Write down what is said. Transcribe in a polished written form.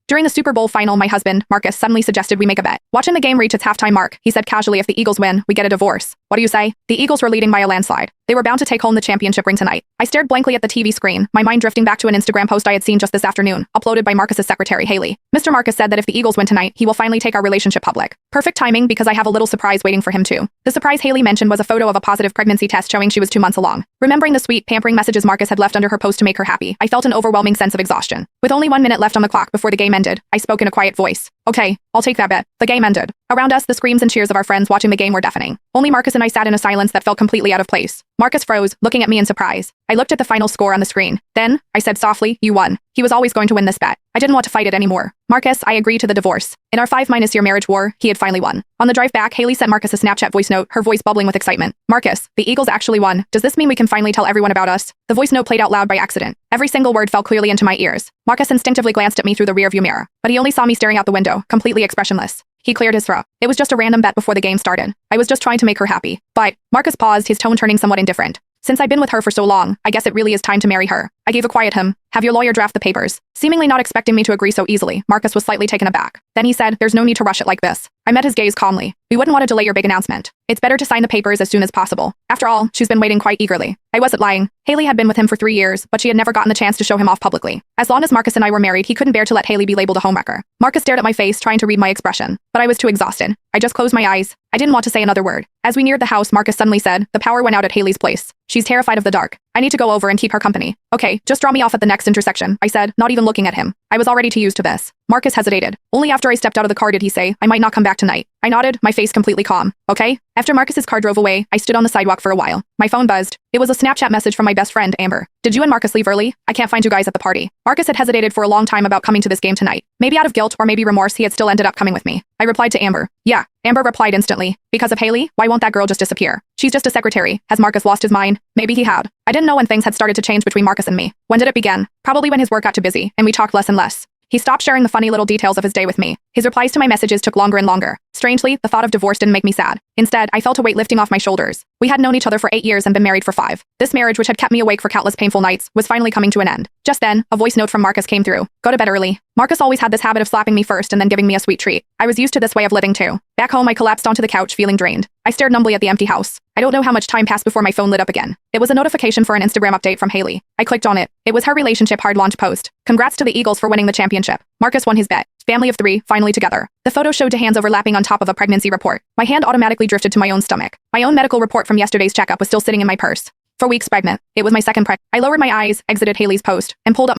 During the Super Bowl final, my husband, Marcus, suddenly suggested we make a bet. Watching the game reach its halftime mark, he said casually, if the Eagles win, we get a divorce. What do you say? The Eagles were leading by a landslide. They were bound to take home the championship ring tonight. I stared blankly at the TV screen, my mind drifting back to an Instagram post I had seen just this afternoon, uploaded by Marcus's secretary, Hailey. Mr. Marcus said that if the Eagles win tonight, he will finally take our relationship public. Perfect timing because I have a little surprise waiting for him too. The surprise Hailey mentioned was a photo of a positive pregnancy test showing she was 2 months along. Remembering the sweet, pampering messages Marcus had left under her post to make her happy, I felt an overwhelming sense of exhaustion. With only 1 minute left on the clock before the game ended, I spoke in a quiet voice. Okay, I'll take that bet. The game ended. Around us, the screams and cheers of our friends watching the game were deafening. Only Marcus and I sat in a silence that felt completely out of place. Marcus froze, looking at me in surprise. I looked at the final score on the screen. Then, I said softly, you won. He was always going to win this bet. I didn't want to fight it anymore. Marcus, I agree to the divorce. In our 5-year marriage war, he had finally won. On the drive back, Hailey sent Marcus a Snapchat voice note, her voice bubbling with excitement. Marcus, the Eagles actually won. Does this mean we can finally tell everyone about us? The voice note played out loud by accident. Every single word fell clearly into my ears. Marcus instinctively glanced at me through the rearview mirror, but he only saw me staring out the window, completely expressionless. He cleared his throat. It was just a random bet before the game started. I was just trying to make her happy. But Marcus paused, his tone turning somewhat indifferent. Since I've been with her for so long, I guess it really is time to marry her. I gave a quiet have your lawyer draft the papers. Seemingly not expecting me to agree so easily, Marcus was slightly taken aback. Then he said, there's no need to rush it like this. I met his gaze calmly. We wouldn't want to delay your big announcement. It's better to sign the papers as soon as possible. After all, she's been waiting quite eagerly. I wasn't lying. Hailey had been with him for 3 years, but she had never gotten the chance to show him off publicly. As long as Marcus and I were married, he couldn't bear to let Hailey be labeled a homewrecker. Marcus stared at my face, trying to read my expression, but I was too exhausted. I just closed my eyes. I didn't want to say another word. As we neared the house, Marcus suddenly said, the power went out at Hailey's place. She's terrified of the dark. I need to go over and keep her company. Okay, just draw me off at the next intersection, I said, not even looking at him. I was already too used to this. Marcus hesitated. Only after I stepped out of the car did he say, I might not come back tonight. I nodded, my face completely calm. Okay? After Marcus's car drove away, I stood on the sidewalk for a while. My phone buzzed. It was a Snapchat message from my best friend, Amber. Did you and Marcus leave early? I can't find you guys at the party. Marcus had hesitated for a long time about coming to this game tonight. Maybe out of guilt or maybe remorse, he had still ended up coming with me. I replied to Amber. Yeah. Amber replied instantly. Because of Hailey? Why won't that girl just disappear? She's just a secretary. Has Marcus lost his mind? Maybe he had. I didn't know when things had started to change between Marcus and me. When did it begin? Probably when his work got too busy, and we talked less and less. He stopped sharing the funny little details of his day with me. His replies to my messages took longer and longer. Strangely, the thought of divorce didn't make me sad. Instead, I felt a weight lifting off my shoulders. We had known each other for 8 years and been married for 5. This marriage, which had kept me awake for countless painful nights, was finally coming to an end. Just then, a voice note from Marcus came through. Go to bed early. Marcus always had this habit of slapping me first and then giving me a sweet treat. I was used to this way of living too. Back home, I collapsed onto the couch, feeling drained. I stared numbly at the empty house. I don't know how much time passed before my phone lit up again. It was a notification for an Instagram update from Hailey. I clicked on it. It was her relationship hard launch post. Congrats to the Eagles for winning the championship. Marcus won his bet. Family of 3, finally together. The photo showed 2 hands overlapping on top of a pregnancy report. My hand automatically drifted to my own stomach. My own medical report from yesterday's checkup was still sitting in my purse. 4 weeks pregnant. It was my second I lowered my eyes, exited Hailey's post, and pulled up